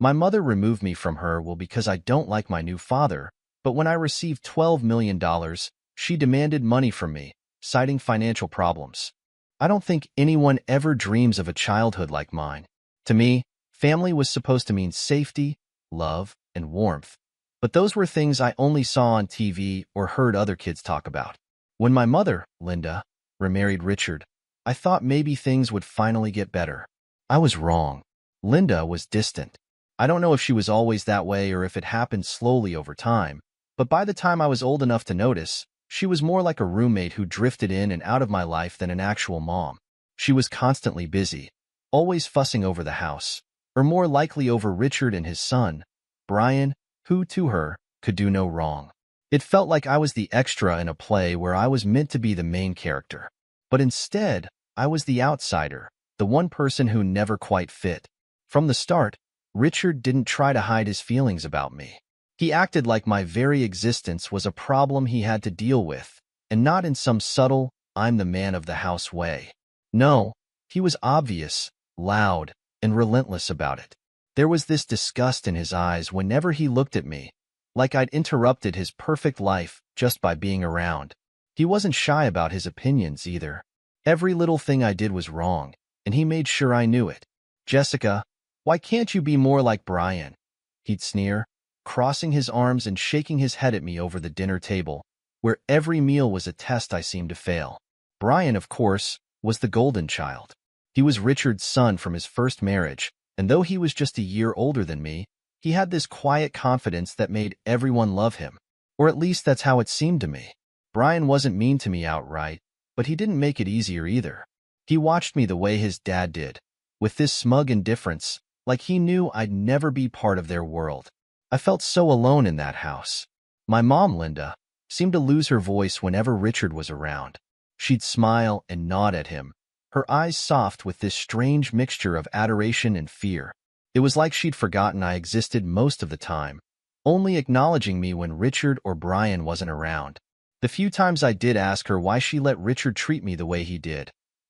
My mother removed me from her because I don't like my new father, but when I received $12 million, she demanded money from me, citing financial problems. I don't think anyone ever dreams of a childhood like mine. To me, family was supposed to mean safety, love, and warmth. But those were things I only saw on TV or heard other kids talk about. When my mother, Linda, remarried Richard, I thought maybe things would finally get better. I was wrong. Linda was distant. I don't know if she was always that way or if it happened slowly over time, but by the time I was old enough to notice, she was more like a roommate who drifted in and out of my life than an actual mom. She was constantly busy, always fussing over the house, or more likely over Richard and his son, Brian, who, to her, could do no wrong. It felt like I was the extra in a play where I was meant to be the main character. But instead, I was the outsider, the one person who never quite fit. From the start, Richard didn't try to hide his feelings about me. He acted like my very existence was a problem he had to deal with, and not in some subtle, I'm the man of the house way. No, he was obvious, loud, and relentless about it. There was this disgust in his eyes whenever he looked at me, like I'd interrupted his perfect life just by being around. He wasn't shy about his opinions either. Every little thing I did was wrong, and he made sure I knew it. "Jessica, why can't you be more like Brian?" he'd sneer, crossing his arms and shaking his head at me over the dinner table, where every meal was a test I seemed to fail. Brian, of course, was the golden child. He was Richard's son from his first marriage, and though he was just a year older than me, he had this quiet confidence that made everyone love him. Or at least that's how it seemed to me. Brian wasn't mean to me outright, but he didn't make it easier either. He watched me the way his dad did, with this smug indifference, like he knew I'd never be part of their world. I felt so alone in that house. My mom, Linda, seemed to lose her voice whenever Richard was around. She'd smile and nod at him, her eyes soft with this strange mixture of adoration and fear. It was like she'd forgotten I existed most of the time, only acknowledging me when Richard or Brian wasn't around. The few times I did ask her why she let Richard treat me the way he did,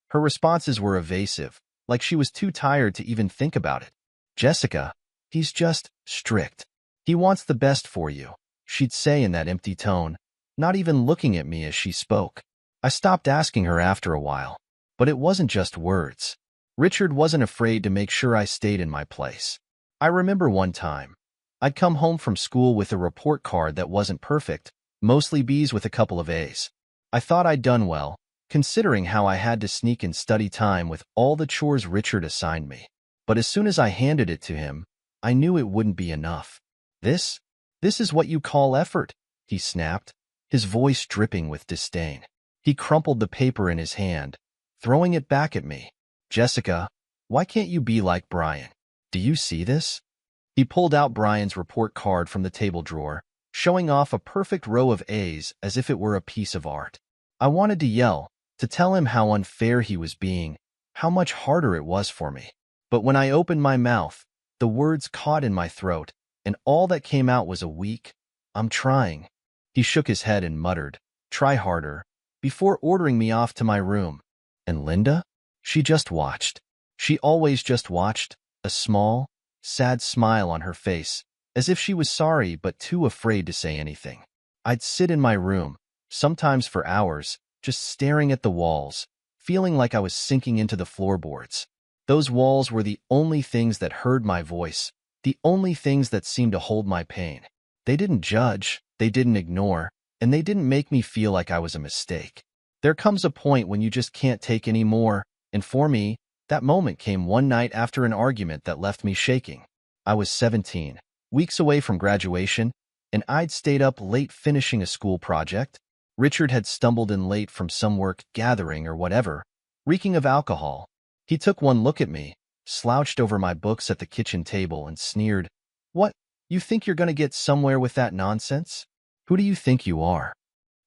her responses were evasive, like she was too tired to even think about it. "Jessica, he's just strict. He wants the best for you," she'd say in that empty tone, not even looking at me as she spoke. I stopped asking her after a while, but it wasn't just words. Richard wasn't afraid to make sure I stayed in my place. I remember one time, I'd come home from school with a report card that wasn't perfect, mostly B's with a couple of A's. I thought I'd done well, considering how I had to sneak in study time with all the chores Richard assigned me. But as soon as I handed it to him, I knew it wouldn't be enough. This is what you call effort," he snapped, his voice dripping with disdain. He crumpled the paper in his hand, throwing it back at me. "Jessica, why can't you be like Brian? Do you see this?" He pulled out Brian's report card from the table drawer, showing off a perfect row of A's as if it were a piece of art. I wanted to yell, to tell him how unfair he was being, how much harder it was for me. But when I opened my mouth, the words caught in my throat, and all that came out was a weak, "I'm trying." He shook his head and muttered, "Try harder," before ordering me off to my room. And Linda? She just watched. She always just watched, a small, sad smile on her face, as if she was sorry but too afraid to say anything. I'd sit in my room, sometimes for hours, just staring at the walls, feeling like I was sinking into the floorboards. Those walls were the only things that heard my voice, the only things that seemed to hold my pain. They didn't judge, they didn't ignore, and they didn't make me feel like I was a mistake. There comes a point when you just can't take any more, and for me, that moment came one night after an argument that left me shaking. I was 17, weeks away from graduation, and I'd stayed up late finishing a school project. Richard had stumbled in late from some work gathering or whatever, reeking of alcohol. He took one look at me, slouched over my books at the kitchen table, and sneered, "What, you think you're going to get somewhere with that nonsense? Who do you think you are?"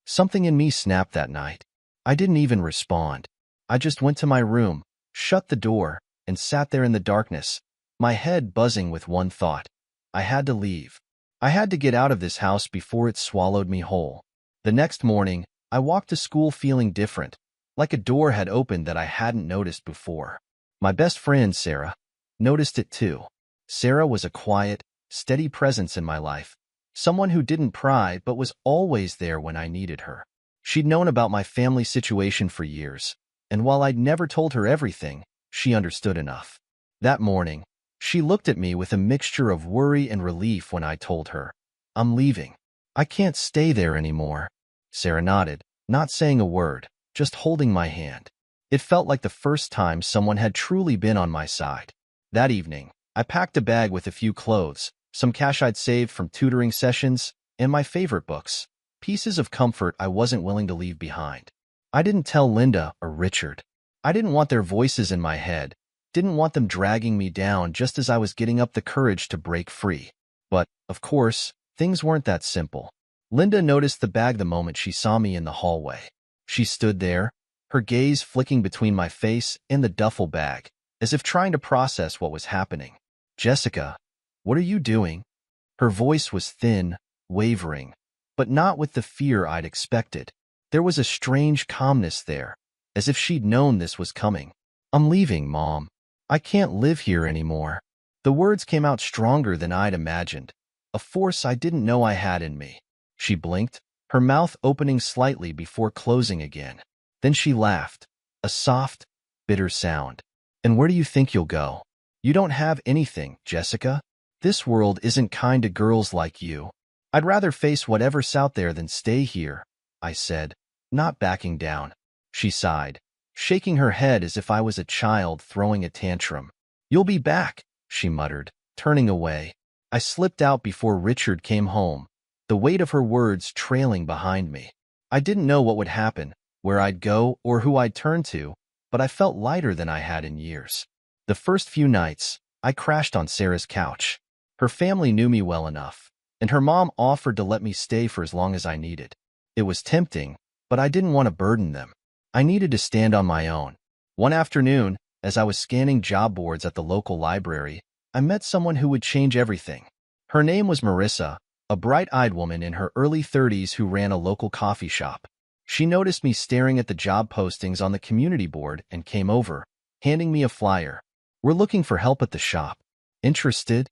Something in me snapped that night. I didn't even respond. I just went to my room, shut the door, and sat there in the darkness, my head buzzing with one thought. I had to leave. I had to get out of this house before it swallowed me whole. The next morning, I walked to school feeling different, like a door had opened that I hadn't noticed before. My best friend, Sarah, noticed it too. Sarah was a quiet, steady presence in my life, someone who didn't pry but was always there when I needed her. She'd known about my family situation for years, and while I'd never told her everything, she understood enough. That morning, she looked at me with a mixture of worry and relief when I told her, "I'm leaving. I can't stay there anymore." Sarah nodded, not saying a word, just holding my hand. It felt like the first time someone had truly been on my side. That evening, I packed a bag with a few clothes, some cash I'd saved from tutoring sessions, and my favorite books, pieces of comfort I wasn't willing to leave behind. I didn't tell Linda or Richard. I didn't want their voices in my head, didn't want them dragging me down just as I was getting up the courage to break free. But, of course, things weren't that simple. Linda noticed the bag the moment she saw me in the hallway. She stood there, her gaze flicking between my face and the duffel bag, as if trying to process what was happening. "Jessica, what are you doing?" Her voice was thin, wavering, but not with the fear I'd expected. There was a strange calmness there, as if she'd known this was coming. "I'm leaving, Mom. I can't live here anymore." The words came out stronger than I'd imagined, a force I didn't know I had in me. She blinked, her mouth opening slightly before closing again. Then she laughed, a soft, bitter sound. "And where do you think you'll go? You don't have anything, Jessica. This world isn't kind to girls like you. I'd rather face whatever's out there than stay here," I said, not backing down. She sighed, shaking her head as if I was a child throwing a tantrum. "You'll be back," she muttered, turning away. I slipped out before Richard came home, the weight of her words trailing behind me. I didn't know what would happen, where I'd go, or who I'd turn to, but I felt lighter than I had in years. The first few nights, I crashed on Sarah's couch. Her family knew me well enough, and her mom offered to let me stay for as long as I needed. It was tempting, but I didn't want to burden them. I needed to stand on my own. One afternoon, as I was scanning job boards at the local library, I met someone who would change everything. Her name was Marissa, a bright-eyed woman in her early 30s who ran a local coffee shop. She noticed me staring at the job postings on the community board and came over, handing me a flyer. "We're looking for help at the shop. Interested?"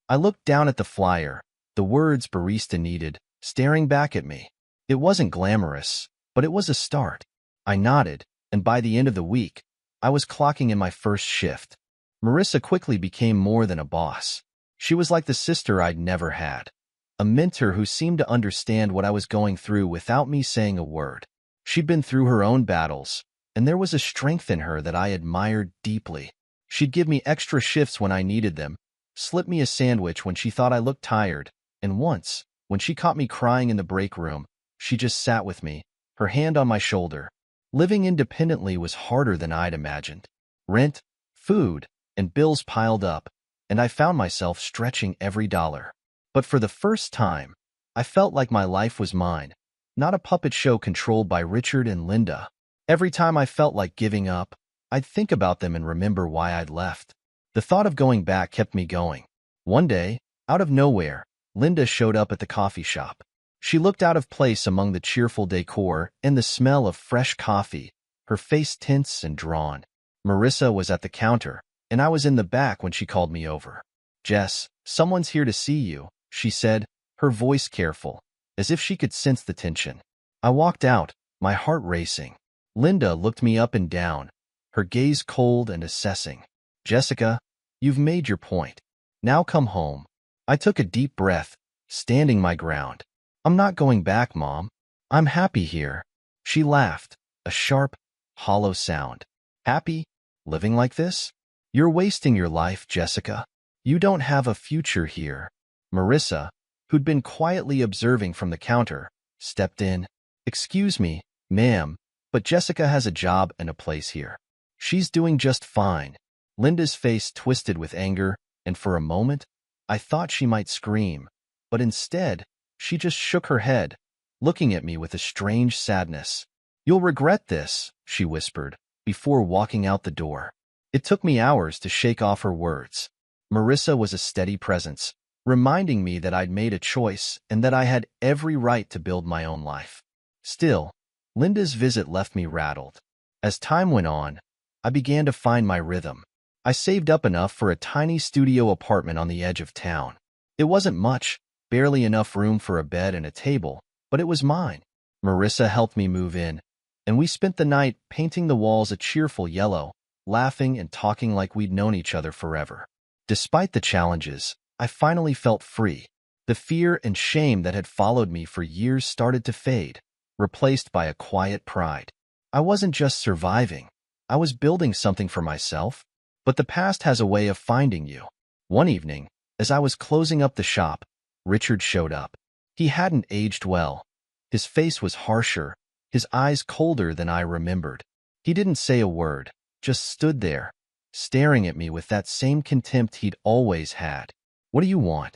I looked down at the flyer, the words barista needed, staring back at me. It wasn't glamorous, but it was a start. I nodded, and by the end of the week, I was clocking in my first shift. Marissa quickly became more than a boss. She was like the sister I'd never had, a mentor who seemed to understand what I was going through without me saying a word. She'd been through her own battles, and there was a strength in her that I admired deeply. She'd give me extra shifts when I needed them, slip me a sandwich when she thought I looked tired, and once, when she caught me crying in the break room, she just sat with me, her hand on my shoulder. Living independently was harder than I'd imagined. Rent, food, and bills piled up, and I found myself stretching every dollar. But for the first time, I felt like my life was mine, not a puppet show controlled by Richard and Linda. Every time I felt like giving up, I'd think about them and remember why I'd left. The thought of going back kept me going. One day, out of nowhere, Linda showed up at the coffee shop. She looked out of place among the cheerful decor and the smell of fresh coffee, her face tense and drawn. Marissa was at the counter, and I was in the back when she called me over. "Jess, someone's here to see you," she said, her voice careful, as if she could sense the tension. I walked out, my heart racing. Linda looked me up and down, her gaze cold and assessing. "Jessica, you've made your point. Now come home." I took a deep breath, standing my ground. "I'm not going back, Mom. I'm happy here." She laughed, a sharp, hollow sound. "Happy? Living like this? You're wasting your life, Jessica. You don't have a future here." Marissa, who'd been quietly observing from the counter, stepped in. "Excuse me, ma'am, but Jessica has a job and a place here. She's doing just fine." Linda's face twisted with anger, and for a moment, I thought she might scream, but instead, she just shook her head, looking at me with a strange sadness. "You'll regret this," she whispered, before walking out the door. It took me hours to shake off her words. Marissa was a steady presence, reminding me that I'd made a choice and that I had every right to build my own life. Still, Linda's visit left me rattled. As time went on, I began to find my rhythm. I saved up enough for a tiny studio apartment on the edge of town. It wasn't much, barely enough room for a bed and a table, but it was mine. Marissa helped me move in, and we spent the night painting the walls a cheerful yellow, laughing and talking like we'd known each other forever. Despite the challenges, I finally felt free. The fear and shame that had followed me for years started to fade, replaced by a quiet pride. I wasn't just surviving. I was building something for myself. But the past has a way of finding you. One evening, as I was closing up the shop, Richard showed up. He hadn't aged well. His face was harsher, his eyes colder than I remembered. He didn't say a word, just stood there, staring at me with that same contempt he'd always had. "What do you want?"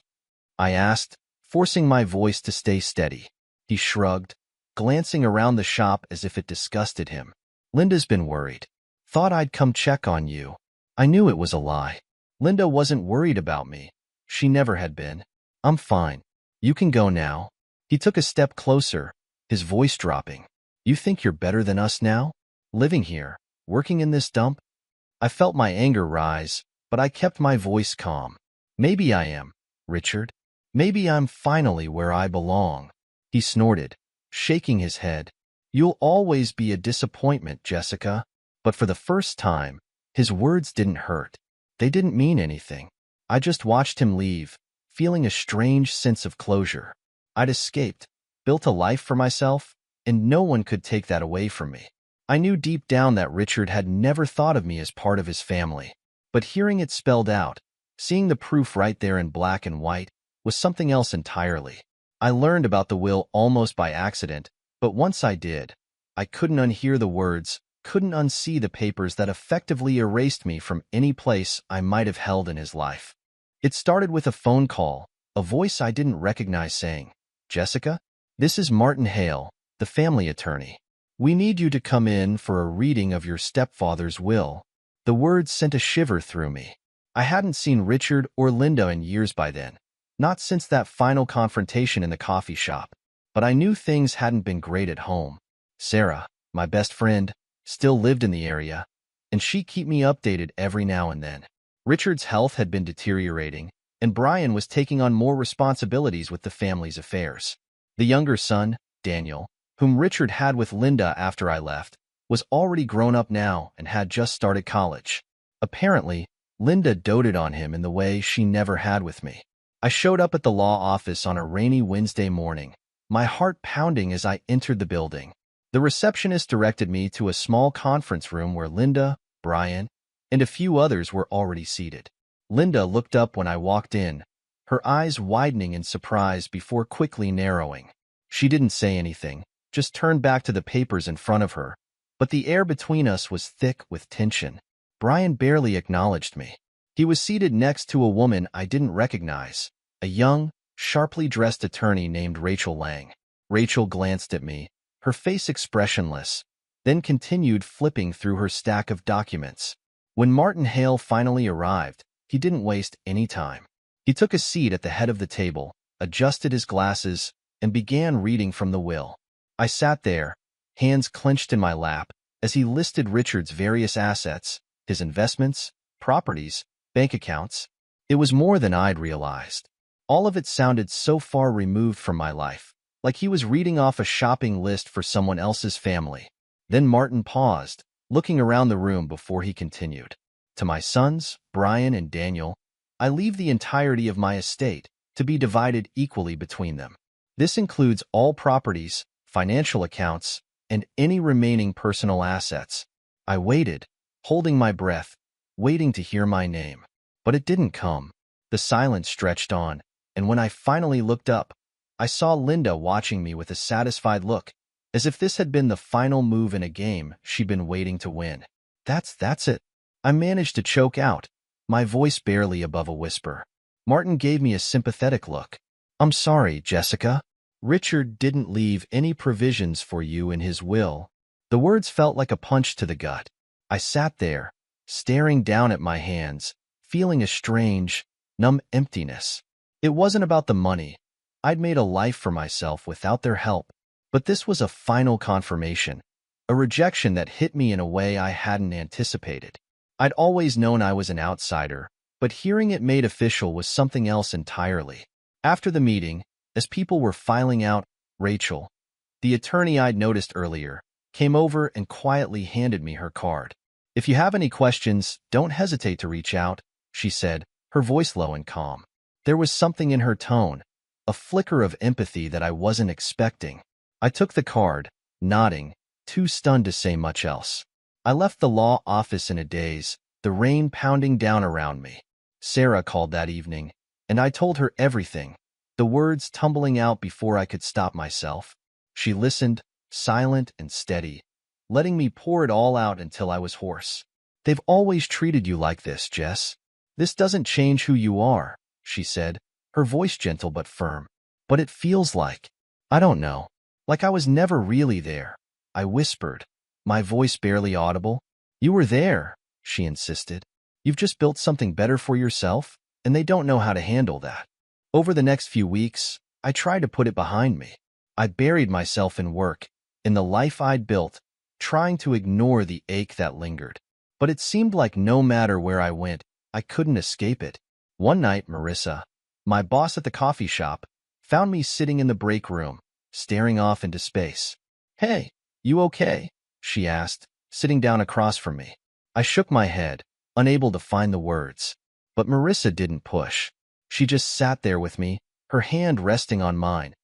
I asked, forcing my voice to stay steady. He shrugged, glancing around the shop as if it disgusted him. "Linda's been worried. Thought I'd come check on you." I knew it was a lie. Linda wasn't worried about me. She never had been. "I'm fine. You can go now." He took a step closer, his voice dropping. "You think you're better than us now? Living here, working in this dump?" I felt my anger rise, but I kept my voice calm. "Maybe I am, Richard. Maybe I'm finally where I belong." He snorted, shaking his head. "You'll always be a disappointment, Jessica." But for the first time, his words didn't hurt. They didn't mean anything. I just watched him leave, feeling a strange sense of closure. I'd escaped, built a life for myself, and no one could take that away from me. I knew deep down that Richard had never thought of me as part of his family. But hearing it spelled out, seeing the proof right there in black and white, was something else entirely. I learned about the will almost by accident, but once I did, I couldn't unhear the words, couldn't unsee the papers that effectively erased me from any place I might have held in his life. It started with a phone call, a voice I didn't recognize saying, "Jessica, this is Martin Hale, the family attorney. We need you to come in for a reading of your stepfather's will." The words sent a shiver through me. I hadn't seen Richard or Linda in years by then, not since that final confrontation in the coffee shop. But I knew things hadn't been great at home. Sarah, my best friend, still lived in the area, and she'd keep me updated every now and then. Richard's health had been deteriorating, and Brian was taking on more responsibilities with the family's affairs. The younger son, Daniel, whom Richard had with Linda after I left, was already grown up now and had just started college. Apparently, Linda doted on him in the way she never had with me. I showed up at the law office on a rainy Wednesday morning, my heart pounding as I entered the building. The receptionist directed me to a small conference room where Linda, Brian, and a few others were already seated. Linda looked up when I walked in, her eyes widening in surprise before quickly narrowing. She didn't say anything, just turned back to the papers in front of her, but the air between us was thick with tension. Brian barely acknowledged me. He was seated next to a woman I didn't recognize, a young, sharply dressed attorney named Rachel Lang. Rachel glanced at me, her face expressionless, then continued flipping through her stack of documents. When Martin Hale finally arrived, he didn't waste any time. He took a seat at the head of the table, adjusted his glasses, and began reading from the will. I sat there, hands clenched in my lap, as he listed Richard's various assets, his investments, properties, bank accounts. It was more than I'd realized. All of it sounded so far removed from my life, like he was reading off a shopping list for someone else's family. Then Martin paused, looking around the room before he continued. "To my sons, Brian and Daniel, I leave the entirety of my estate to be divided equally between them. This includes all properties, financial accounts, and any remaining personal assets." I waited, holding my breath, waiting to hear my name. But it didn't come. The silence stretched on, and when I finally looked up, I saw Linda watching me with a satisfied look, as if this had been the final move in a game she'd been waiting to win. That's it." I managed to choke out, my voice barely above a whisper. Martin gave me a sympathetic look. "I'm sorry, Jessica. Richard didn't leave any provisions for you in his will." The words felt like a punch to the gut. I sat there, staring down at my hands, feeling a strange, numb emptiness. It wasn't about the money. I'd made a life for myself without their help. But this was a final confirmation, a rejection that hit me in a way I hadn't anticipated. I'd always known I was an outsider, but hearing it made official was something else entirely. After the meeting, as people were filing out, Rachel, the attorney I'd noticed earlier, came over and quietly handed me her card. "If you have any questions, don't hesitate to reach out," she said, her voice low and calm. There was something in her tone, a flicker of empathy that I wasn't expecting. I took the card, nodding, too stunned to say much else. I left the law office in a daze, the rain pounding down around me. Sarah called that evening, and I told her everything, the words tumbling out before I could stop myself. She listened, silent and steady, letting me pour it all out until I was hoarse. "They've always treated you like this, Jess. This doesn't change who you are," she said, her voice gentle but firm. "But it feels like, I don't know, like I was never really there," I whispered, my voice barely audible. "You were there," she insisted. "You've just built something better for yourself, and they don't know how to handle that." Over the next few weeks, I tried to put it behind me. I buried myself in work, in the life I'd built, trying to ignore the ache that lingered. But it seemed like no matter where I went, I couldn't escape it. One night, Marissa, my boss at the coffee shop, found me sitting in the break room, staring off into space. "Hey, you okay?" she asked, sitting down across from me. I shook my head, unable to find the words. But Marissa didn't push. She just sat there with me, her hand resting on mine,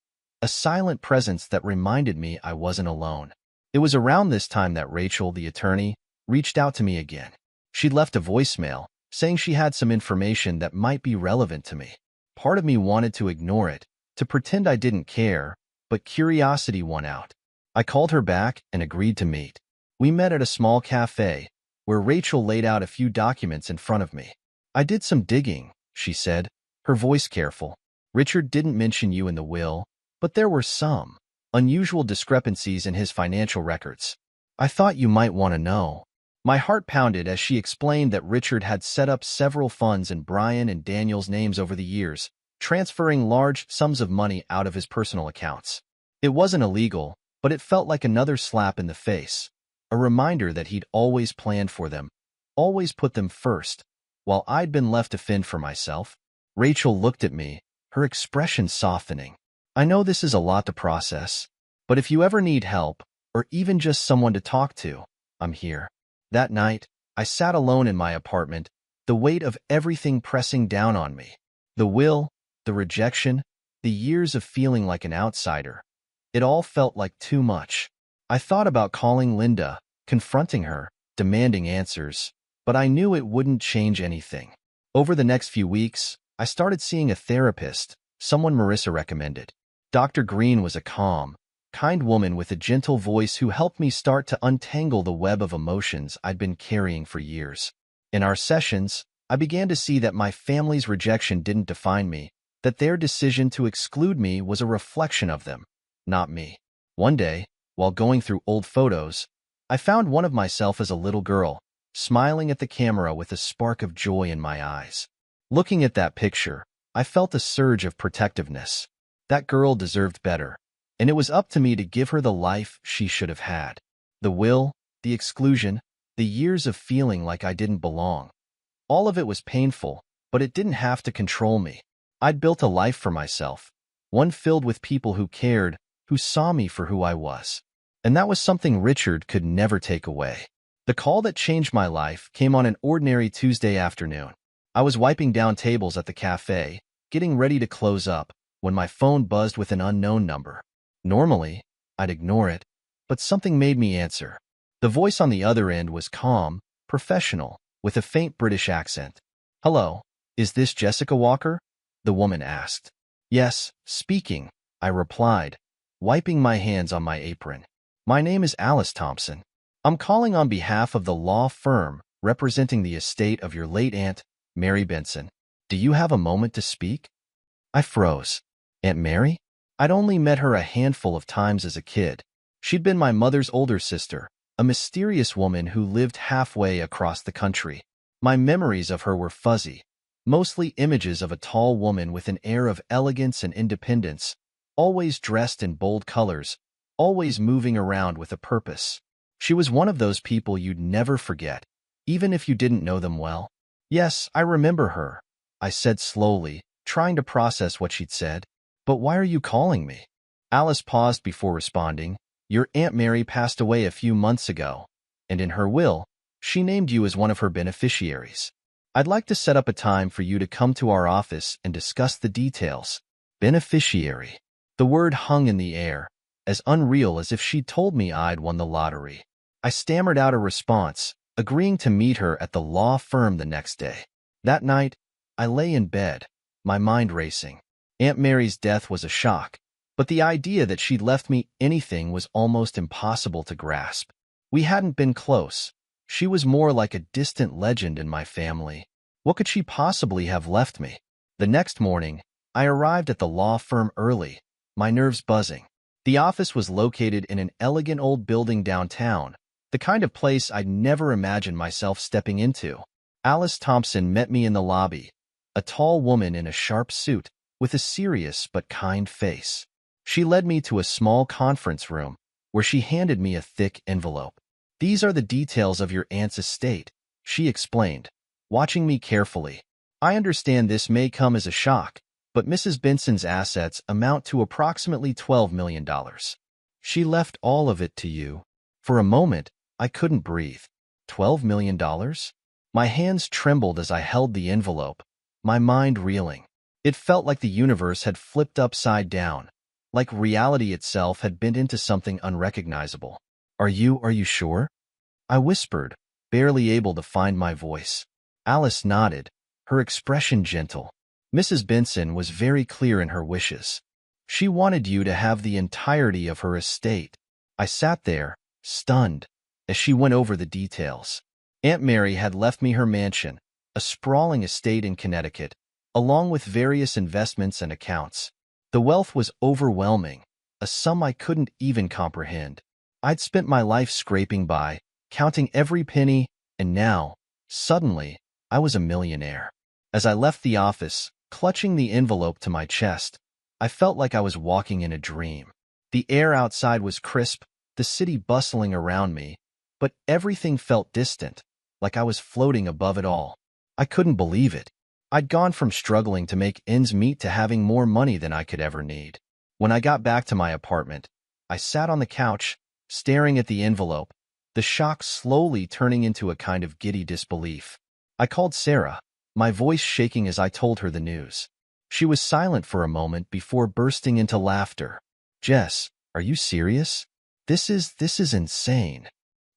a silent presence that reminded me I wasn't alone. It was around this time that Rachel, the attorney, reached out to me again. She'd left a voicemail, saying she had some information that might be relevant to me. Part of me wanted to ignore it, to pretend I didn't care, but curiosity won out. I called her back and agreed to meet. We met at a small cafe, where Rachel laid out a few documents in front of me. "I did some digging," she said, her voice careful. "Richard didn't mention you in the will, but there were some unusual discrepancies in his financial records. I thought you might want to know." My heart pounded as she explained that Richard had set up several funds in Brian and Daniel's names over the years, transferring large sums of money out of his personal accounts. It wasn't illegal, but it felt like another slap in the face, a reminder that he'd always planned for them, always put them first, while I'd been left to fend for myself. Rachel looked at me, her expression softening. "I know this is a lot to process, but if you ever need help, or even just someone to talk to, I'm here." That night, I sat alone in my apartment, the weight of everything pressing down on me. The will, the rejection, the years of feeling like an outsider. It all felt like too much. I thought about calling Linda, confronting her, demanding answers, but I knew it wouldn't change anything. Over the next few weeks, I started seeing a therapist, someone Marissa recommended. Dr. Green was a calm, kind woman with a gentle voice who helped me start to untangle the web of emotions I'd been carrying for years. In our sessions, I began to see that my family's rejection didn't define me, that their decision to exclude me was a reflection of them, not me. One day, while going through old photos, I found one of myself as a little girl, smiling at the camera with a spark of joy in my eyes. Looking at that picture, I felt a surge of protectiveness. That girl deserved better, and it was up to me to give her the life she should have had. The will, the exclusion, the years of feeling like I didn't belong. All of it was painful, but it didn't have to control me. I'd built a life for myself, one filled with people who cared, who saw me for who I was. And that was something Richard could never take away. The call that changed my life came on an ordinary Tuesday afternoon. I was wiping down tables at the cafe, getting ready to close up, when my phone buzzed with an unknown number. Normally, I'd ignore it, but something made me answer. The voice on the other end was calm, professional, with a faint British accent. "Hello, is this Jessica Walker?" the woman asked. "Yes, speaking," I replied, wiping my hands on my apron. "My name is Alice Thompson. I'm calling on behalf of the law firm representing the estate of your late aunt, Mary Benson. Do you have a moment to speak?" I froze. Aunt Mary? I'd only met her a handful of times as a kid. She'd been my mother's older sister, a mysterious woman who lived halfway across the country. My memories of her were fuzzy, mostly images of a tall woman with an air of elegance and independence, always dressed in bold colors, always moving around with a purpose. She was one of those people you'd never forget, even if you didn't know them well? Yes, I remember her, I said slowly, trying to process what she'd said. But why are you calling me? Alice paused before responding. Your Aunt Mary passed away a few months ago, and in her will, she named you as one of her beneficiaries. I'd like to set up a time for you to come to our office and discuss the details. Beneficiary. The word hung in the air, as unreal as if she'd told me I'd won the lottery. I stammered out a response, agreeing to meet her at the law firm the next day. That night, I lay in bed, my mind racing. Aunt Mary's death was a shock, but the idea that she'd left me anything was almost impossible to grasp. We hadn't been close. She was more like a distant legend in my family. What could she possibly have left me? The next morning, I arrived at the law firm early, my nerves buzzing. The office was located in an elegant old building downtown, the kind of place I'd never imagined myself stepping into. Alice Thompson met me in the lobby, a tall woman in a sharp suit with a serious but kind face. She led me to a small conference room where she handed me a thick envelope. These are the details of your aunt's estate, she explained, watching me carefully. I understand this may come as a shock, but Mrs. Benson's assets amount to approximately $12 million. She left all of it to you. For a moment, I couldn't breathe. $12 million? My hands trembled as I held the envelope, my mind reeling. It felt like the universe had flipped upside down, like reality itself had bent into something unrecognizable. Are you sure? I whispered, barely able to find my voice. Alice nodded, her expression gentle. Mrs. Benson was very clear in her wishes. She wanted you to have the entirety of her estate. I sat there, stunned, as she went over the details. Aunt Mary had left me her mansion, a sprawling estate in Connecticut, along with various investments and accounts. The wealth was overwhelming, a sum I couldn't even comprehend. I'd spent my life scraping by, counting every penny, and now, suddenly, I was a millionaire. As I left the office, clutching the envelope to my chest, I felt like I was walking in a dream. The air outside was crisp, the city bustling around me, but everything felt distant, like I was floating above it all. I couldn't believe it. I'd gone from struggling to make ends meet to having more money than I could ever need. When I got back to my apartment, I sat on the couch, staring at the envelope, the shock slowly turning into a kind of giddy disbelief. I called Sarah, my voice shaking as I told her the news. She was silent for a moment before bursting into laughter. Jess, are you serious? This is insane.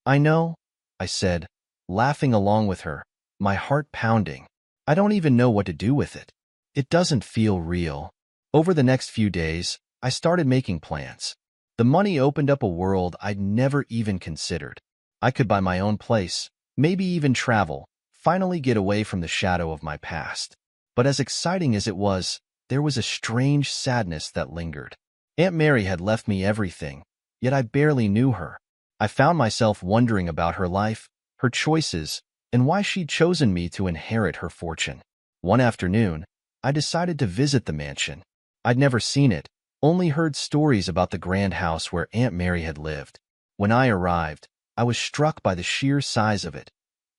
I know, I said, laughing along with her, my heart pounding. I don't even know what to do with it. It doesn't feel real. Over the next few days, I started making plans. The money opened up a world I'd never even considered. I could buy my own place, maybe even travel, finally get away from the shadow of my past. But as exciting as it was, there was a strange sadness that lingered. Aunt Mary had left me everything, yet I barely knew her. I found myself wondering about her life, her choices, and why she'd chosen me to inherit her fortune. One afternoon, I decided to visit the mansion. I'd never seen it, only heard stories about the grand house where Aunt Mary had lived. When I arrived, I was struck by the sheer size of it.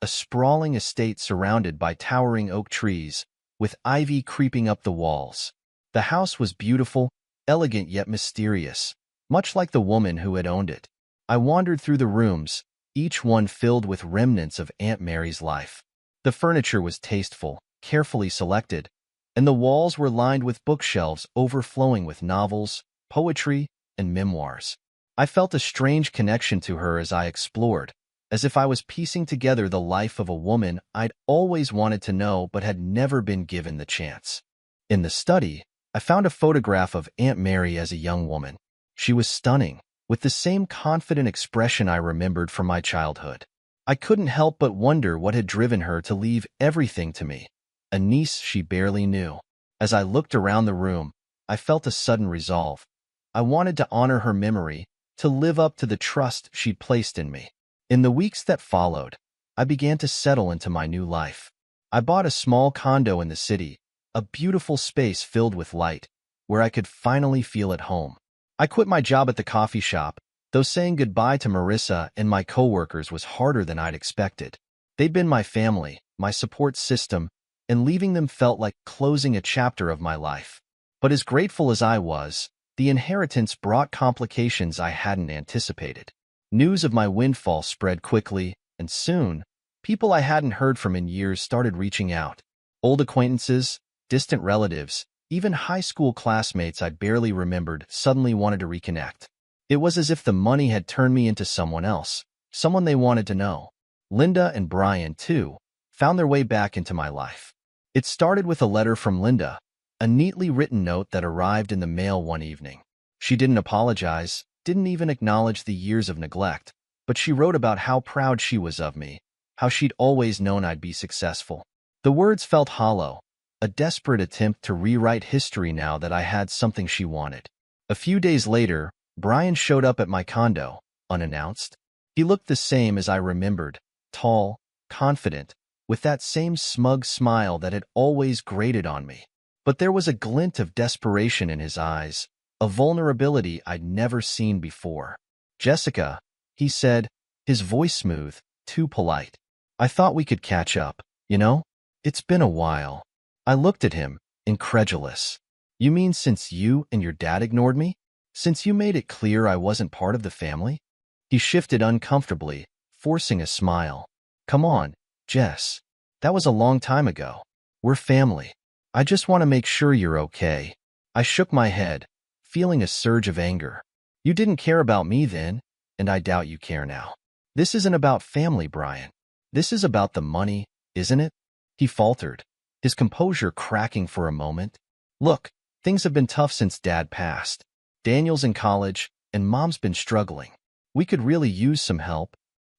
A sprawling estate surrounded by towering oak trees, with ivy creeping up the walls. The house was beautiful, elegant yet mysterious, much like the woman who had owned it. I wandered through the rooms, each one filled with remnants of Aunt Mary's life. The furniture was tasteful, carefully selected, and the walls were lined with bookshelves overflowing with novels, poetry, and memoirs. I felt a strange connection to her as I explored, as if I was piecing together the life of a woman I'd always wanted to know but had never been given the chance. In the study, I found a photograph of Aunt Mary as a young woman. She was stunning, with the same confident expression I remembered from my childhood. I couldn't help but wonder what had driven her to leave everything to me, a niece she barely knew. As I looked around the room, I felt a sudden resolve. I wanted to honor her memory, to live up to the trust she'd placed in me. In the weeks that followed, I began to settle into my new life. I bought a small condo in the city, a beautiful space filled with light, where I could finally feel at home. I quit my job at the coffee shop, though saying goodbye to Marissa and my coworkers was harder than I'd expected. They'd been my family, my support system, and leaving them felt like closing a chapter of my life. But as grateful as I was, the inheritance brought complications I hadn't anticipated. News of my windfall spread quickly, and soon, people I hadn't heard from in years started reaching out. Old acquaintances, distant relatives, even high school classmates I barely remembered suddenly wanted to reconnect. It was as if the money had turned me into someone else, someone they wanted to know. Linda and Brian, too, found their way back into my life. It started with a letter from Linda, a neatly written note that arrived in the mail one evening. She didn't apologize, didn't even acknowledge the years of neglect, but she wrote about how proud she was of me, how she'd always known I'd be successful. The words felt hollow, a desperate attempt to rewrite history now that I had something she wanted. A few days later, Brian showed up at my condo, unannounced. He looked the same as I remembered, tall, confident, with that same smug smile that had always grated on me. But there was a glint of desperation in his eyes, a vulnerability I'd never seen before. "Jessica," he said, his voice smooth, too polite. "I thought we could catch up, you know? It's been a while." I looked at him, incredulous. "You mean since you and your dad ignored me? Since you made it clear I wasn't part of the family?" He shifted uncomfortably, forcing a smile. "Come on, Jess. That was a long time ago. We're family. I just want to make sure you're okay." I shook my head, feeling a surge of anger. "You didn't care about me then, and I doubt you care now. This isn't about family, Brian. This is about the money, isn't it?" He faltered, his composure cracking for a moment. "Look, things have been tough since Dad passed. Daniel's in college, and Mom's been struggling. We could really use some help."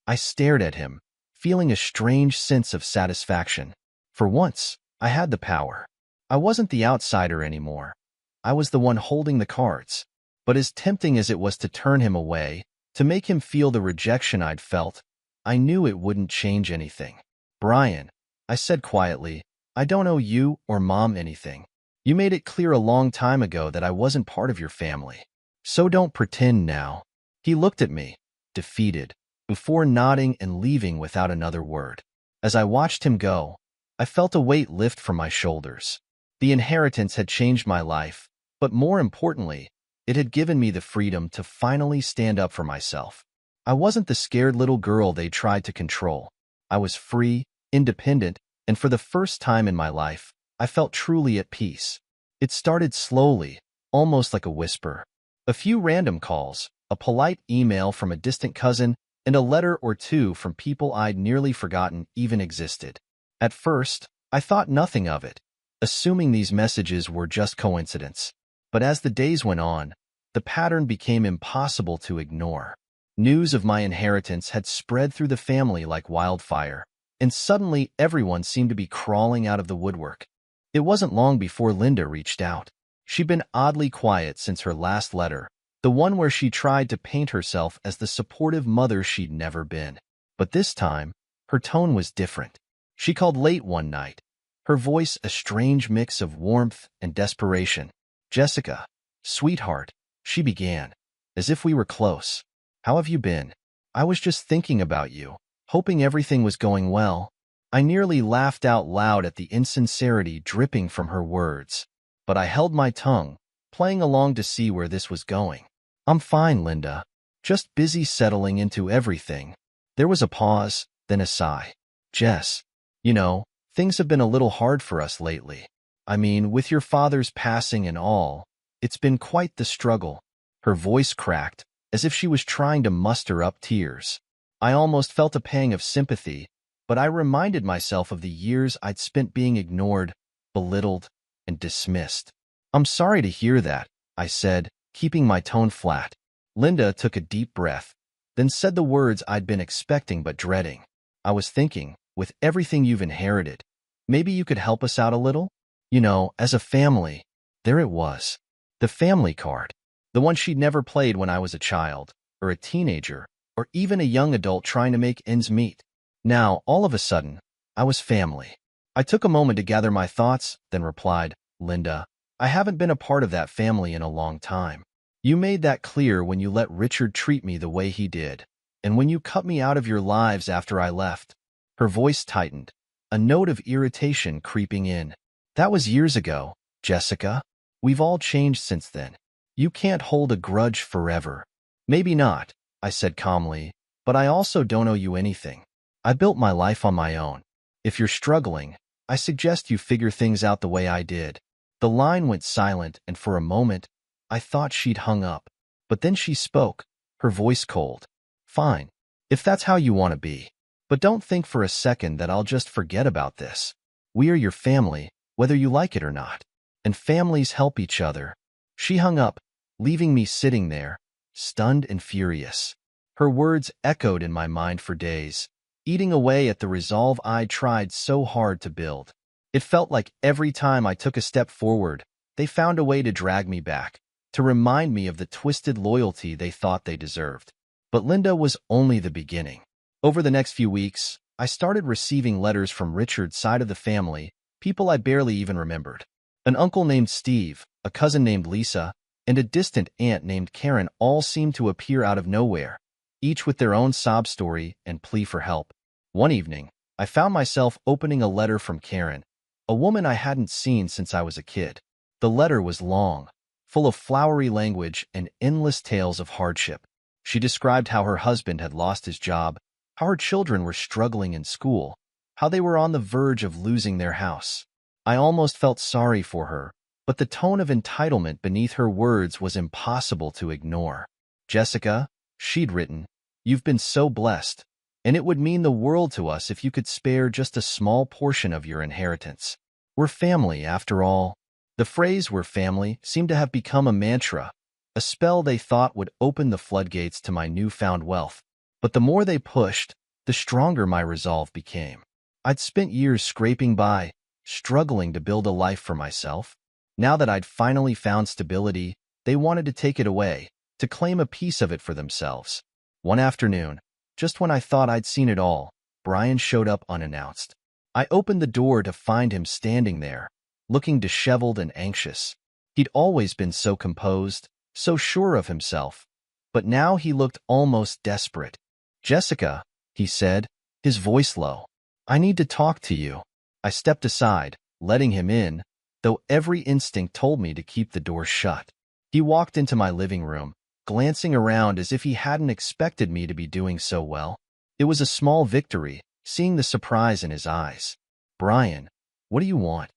I stared at him, feeling a strange sense of satisfaction. For once, I had the power. I wasn't the outsider anymore. I was the one holding the cards. But as tempting as it was to turn him away, to make him feel the rejection I'd felt, I knew it wouldn't change anything. "Brian," I said quietly, "I don't owe you or Mom anything. You made it clear a long time ago that I wasn't part of your family. So don't pretend now." He looked at me, defeated, before nodding and leaving without another word. As I watched him go, I felt a weight lift from my shoulders. The inheritance had changed my life, but more importantly, it had given me the freedom to finally stand up for myself. I wasn't the scared little girl they tried to control. I was free, independent, and for the first time in my life, I felt truly at peace. It started slowly, almost like a whisper. A few random calls, a polite email from a distant cousin, and a letter or two from people I'd nearly forgotten even existed. At first, I thought nothing of it, assuming these messages were just coincidence. But as the days went on, the pattern became impossible to ignore. News of my inheritance had spread through the family like wildfire, and suddenly everyone seemed to be crawling out of the woodwork. It wasn't long before Linda reached out. She'd been oddly quiet since her last letter, the one where she tried to paint herself as the supportive mother she'd never been. But this time, her tone was different. She called late one night, her voice a strange mix of warmth and desperation. "Jessica, sweetheart," she began, as if we were close. "How have you been? I was just thinking about you, hoping everything was going well." I nearly laughed out loud at the insincerity dripping from her words, but I held my tongue, playing along to see where this was going. "I'm fine, Linda. Just busy settling into everything." There was a pause, then a sigh. "Jess, you know, things have been a little hard for us lately. I mean, with your father's passing and all, it's been quite the struggle." Her voice cracked, as if she was trying to muster up tears. I almost felt a pang of sympathy, but I reminded myself of the years I'd spent being ignored, belittled, and dismissed. "I'm sorry to hear that," I said, keeping my tone flat. Linda took a deep breath, then said the words I'd been expecting but dreading. "I was thinking, with everything you've inherited, maybe you could help us out a little? You know, as a family." There it was. The family card. The one she'd never played when I was a child, or a teenager, or even a young adult trying to make ends meet. Now, all of a sudden, I was family. I took a moment to gather my thoughts, then replied, "Linda, I haven't been a part of that family in a long time. You made that clear when you let Richard treat me the way he did, and when you cut me out of your lives after I left." Her voice tightened, a note of irritation creeping in. That was years ago, Jessica. We've all changed since then. You can't hold a grudge forever. Maybe not, I said calmly, but I also don't owe you anything. I built my life on my own. If you're struggling, I suggest you figure things out the way I did. The line went silent, and for a moment, I thought she'd hung up. But then she spoke, her voice cold. Fine, if that's how you want to be. But don't think for a second that I'll just forget about this. We are your family, whether you like it or not. And families help each other. She hung up, leaving me sitting there, stunned and furious. Her words echoed in my mind for days, eating away at the resolve I'd tried so hard to build. It felt like every time I took a step forward, they found a way to drag me back, to remind me of the twisted loyalty they thought they deserved. But Linda was only the beginning. Over the next few weeks, I started receiving letters from Richard's side of the family, people I barely even remembered. An uncle named Steve, a cousin named Lisa, and a distant aunt named Karen all seemed to appear out of nowhere, each with their own sob story and plea for help. One evening, I found myself opening a letter from Karen, a woman I hadn't seen since I was a kid. The letter was long, full of flowery language and endless tales of hardship. She described how her husband had lost his job, how her children were struggling in school, how they were on the verge of losing their house. I almost felt sorry for her, but the tone of entitlement beneath her words was impossible to ignore. Jessica, she'd written, you've been so blessed, and it would mean the world to us if you could spare just a small portion of your inheritance. We're family, after all. The phrase "we're family" seemed to have become a mantra, a spell they thought would open the floodgates to my newfound wealth. But the more they pushed, the stronger my resolve became. I'd spent years scraping by, struggling to build a life for myself. Now that I'd finally found stability, they wanted to take it away, to claim a piece of it for themselves. One afternoon, just when I thought I'd seen it all, Brian showed up unannounced. I opened the door to find him standing there, looking disheveled and anxious. He'd always been so composed, so sure of himself, but now he looked almost desperate. Jessica, he said, his voice low. I need to talk to you. I stepped aside, letting him in, though every instinct told me to keep the door shut. He walked into my living room, glancing around as if he hadn't expected me to be doing so well. It was a small victory, seeing the surprise in his eyes. Brian, what do you want?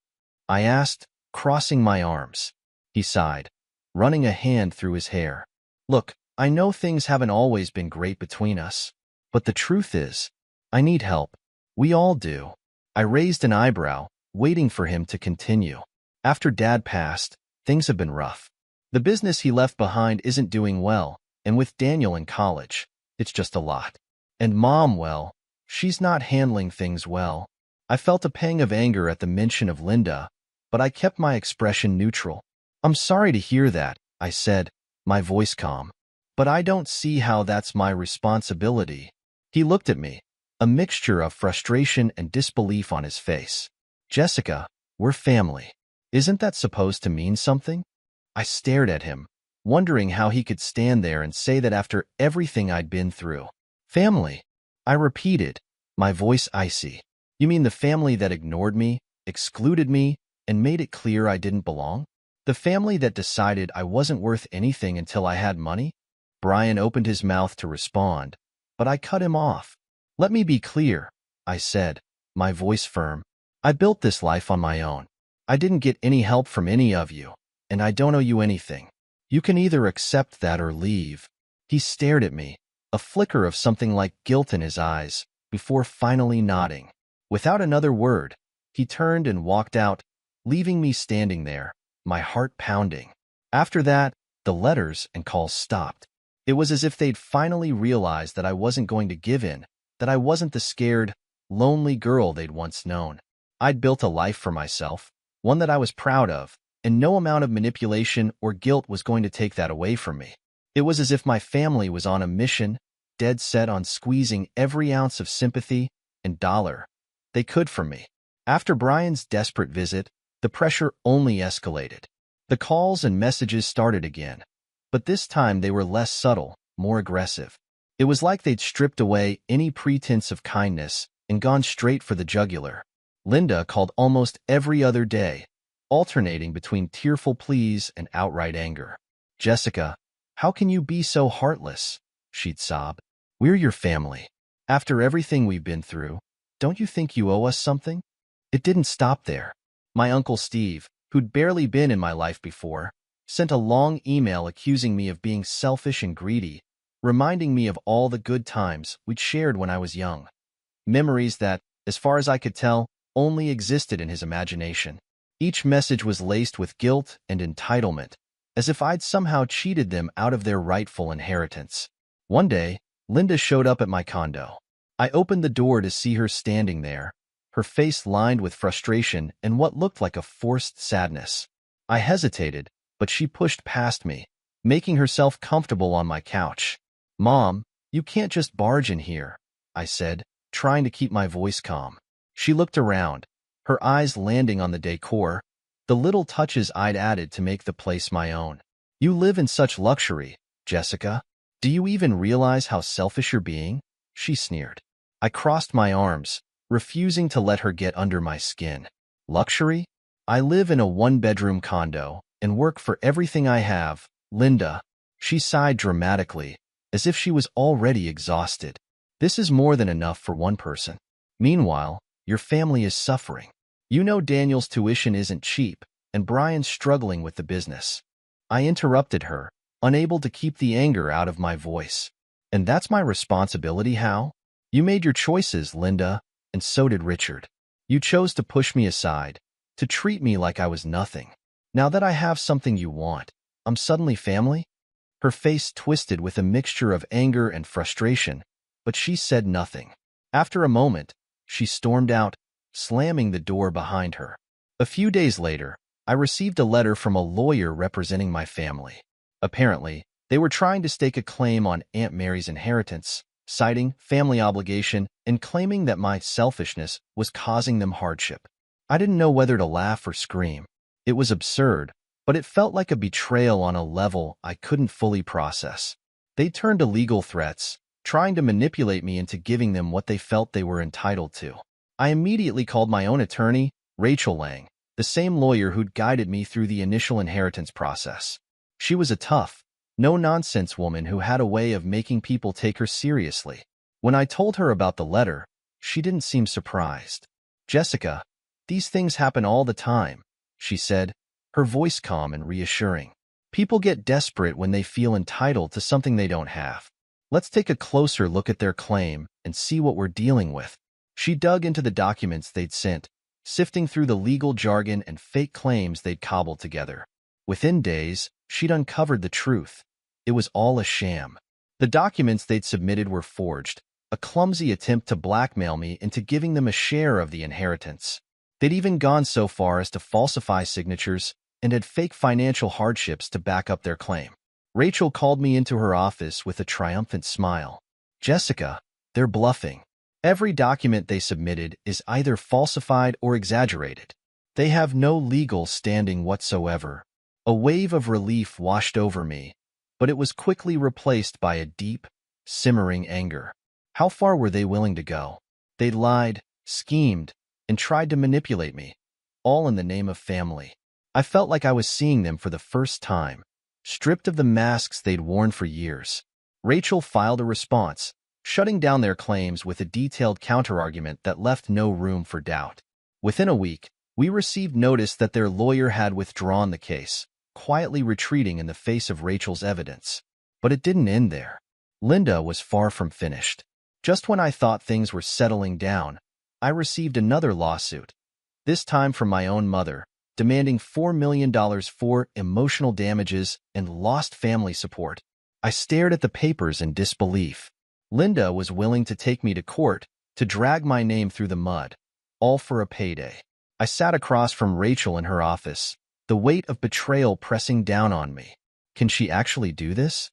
I asked, crossing my arms. He sighed, running a hand through his hair. Look, I know things haven't always been great between us, but the truth is, I need help. We all do. I raised an eyebrow, waiting for him to continue. After Dad passed, things have been rough. The business he left behind isn't doing well, and with Daniel in college, it's just a lot. And Mom, well, she's not handling things well. I felt a pang of anger at the mention of Linda, but I kept my expression neutral. I'm sorry to hear that, I said, my voice calm. But I don't see how that's my responsibility. He looked at me, a mixture of frustration and disbelief on his face. Jessica, we're family. Isn't that supposed to mean something? I stared at him, wondering how he could stand there and say that after everything I'd been through. Family, I repeated, my voice icy. You mean the family that ignored me, excluded me, and made it clear I didn't belong? The family that decided I wasn't worth anything until I had money? Brian opened his mouth to respond, but I cut him off. Let me be clear, I said, my voice firm. I built this life on my own. I didn't get any help from any of you, and I don't owe you anything. You can either accept that or leave. He stared at me, a flicker of something like guilt in his eyes, before finally nodding. Without another word, he turned and walked out, leaving me standing there, my heart pounding. After that, the letters and calls stopped. It was as if they'd finally realized that I wasn't going to give in, that I wasn't the scared, lonely girl they'd once known. I'd built a life for myself, one that I was proud of, and no amount of manipulation or guilt was going to take that away from me. It was as if my family was on a mission, dead set on squeezing every ounce of sympathy and dollar they could from me. After Brian's desperate visit, the pressure only escalated. The calls and messages started again, but this time they were less subtle, more aggressive. It was like they'd stripped away any pretense of kindness and gone straight for the jugular. Linda called almost every other day, alternating between tearful pleas and outright anger. "Jessica, how can you be so heartless?" she'd sob. "We're your family. After everything we've been through, don't you think you owe us something?" It didn't stop there. My Uncle Steve, who'd barely been in my life before, sent a long email accusing me of being selfish and greedy, reminding me of all the good times we'd shared when I was young. Memories that, as far as I could tell, only existed in his imagination. Each message was laced with guilt and entitlement, as if I'd somehow cheated them out of their rightful inheritance. One day, Linda showed up at my condo. I opened the door to see her standing there, her face lined with frustration and what looked like a forced sadness. I hesitated, but she pushed past me, making herself comfortable on my couch. "Mom, you can't just barge in here," I said, trying to keep my voice calm. She looked around, her eyes landing on the decor, the little touches I'd added to make the place my own. "You live in such luxury, Jessica. Do you even realize how selfish you're being?" she sneered. I crossed my arms, refusing to let her get under my skin. "Luxury? I live in a one-bedroom condo and work for everything I have, Linda." She sighed dramatically, as if she was already exhausted. "This is more than enough for one person. Meanwhile, your family is suffering. You know Daniel's tuition isn't cheap, and Brian's struggling with the business." I interrupted her, unable to keep the anger out of my voice. "And that's my responsibility, how? You made your choices, Linda, and so did Richard. You chose to push me aside, to treat me like I was nothing. Now that I have something you want, I'm suddenly family?" Her face twisted with a mixture of anger and frustration, but she said nothing. After a moment, she stormed out, slamming the door behind her. A few days later, I received a letter from a lawyer representing my family. Apparently, they were trying to stake a claim on Aunt Mary's inheritance, citing family obligation and claiming that my selfishness was causing them hardship. I didn't know whether to laugh or scream. It was absurd, but it felt like a betrayal on a level I couldn't fully process. They turned to legal threats, trying to manipulate me into giving them what they felt they were entitled to. I immediately called my own attorney, Rachel Lang, the same lawyer who'd guided me through the initial inheritance process. She was a tough, no-nonsense woman who had a way of making people take her seriously. When I told her about the letter, she didn't seem surprised. "Jessica, these things happen all the time," she said, her voice calm and reassuring. "People get desperate when they feel entitled to something they don't have. Let's take a closer look at their claim and see what we're dealing with." She dug into the documents they'd sent, sifting through the legal jargon and fake claims they'd cobbled together. Within days, she'd uncovered the truth. It was all a sham. The documents they'd submitted were forged, a clumsy attempt to blackmail me into giving them a share of the inheritance. They'd even gone so far as to falsify signatures and had fake financial hardships to back up their claim. Rachel called me into her office with a triumphant smile. "Jessica, they're bluffing. Every document they submitted is either falsified or exaggerated. They have no legal standing whatsoever." A wave of relief washed over me, but it was quickly replaced by a deep, simmering anger. How far were they willing to go? They lied, schemed, and tried to manipulate me, all in the name of family. I felt like I was seeing them for the first time, stripped of the masks they'd worn for years. Rachel filed a response, shutting down their claims with a detailed counterargument that left no room for doubt. Within a week, we received notice that their lawyer had withdrawn the case, quietly retreating in the face of Rachel's evidence. But it didn't end there. Linda was far from finished. Just when I thought things were settling down, I received another lawsuit, this time from my own mother, demanding $4 million for emotional damages and lost family support. I stared at the papers in disbelief. Linda was willing to take me to court, to drag my name through the mud, all for a payday. I sat across from Rachel in her office, the weight of betrayal pressing down on me. "Can she actually do this?"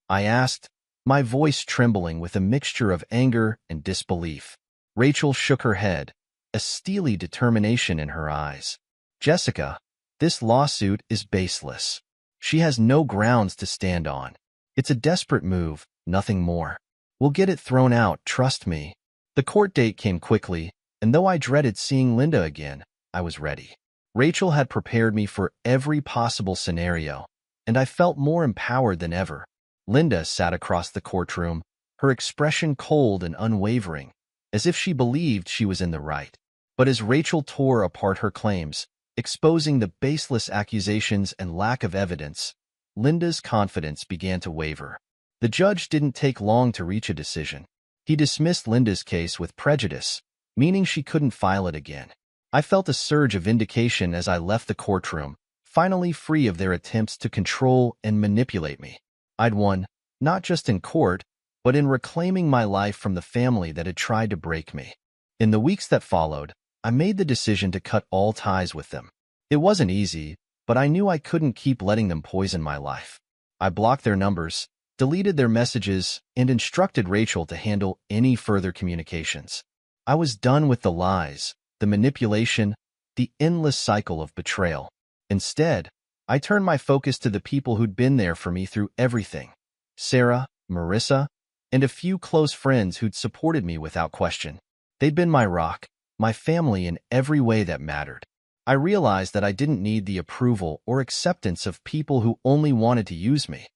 I asked, my voice trembling with a mixture of anger and disbelief. Rachel shook her head, a steely determination in her eyes. "Jessica, this lawsuit is baseless. She has no grounds to stand on. It's a desperate move, nothing more. We'll get it thrown out, trust me." The court date came quickly, and though I dreaded seeing Linda again, I was ready. Rachel had prepared me for every possible scenario, and I felt more empowered than ever. Linda sat across the courtroom, her expression cold and unwavering, as if she believed she was in the right. But as Rachel tore apart her claims, exposing the baseless accusations and lack of evidence, Linda's confidence began to waver. The judge didn't take long to reach a decision. He dismissed Linda's case with prejudice, meaning she couldn't file it again. I felt a surge of vindication as I left the courtroom, finally free of their attempts to control and manipulate me. I'd won, not just in court, but in reclaiming my life from the family that had tried to break me. In the weeks that followed, I made the decision to cut all ties with them. It wasn't easy, but I knew I couldn't keep letting them poison my life. I blocked their numbers, deleted their messages, and instructed Rachel to handle any further communications. I was done with the lies, the manipulation, the endless cycle of betrayal. Instead, I turned my focus to the people who'd been there for me through everything. Sarah, Marissa, and a few close friends who'd supported me without question. They'd been my rock, my family in every way that mattered. I realized that I didn't need the approval or acceptance of people who only wanted to use me.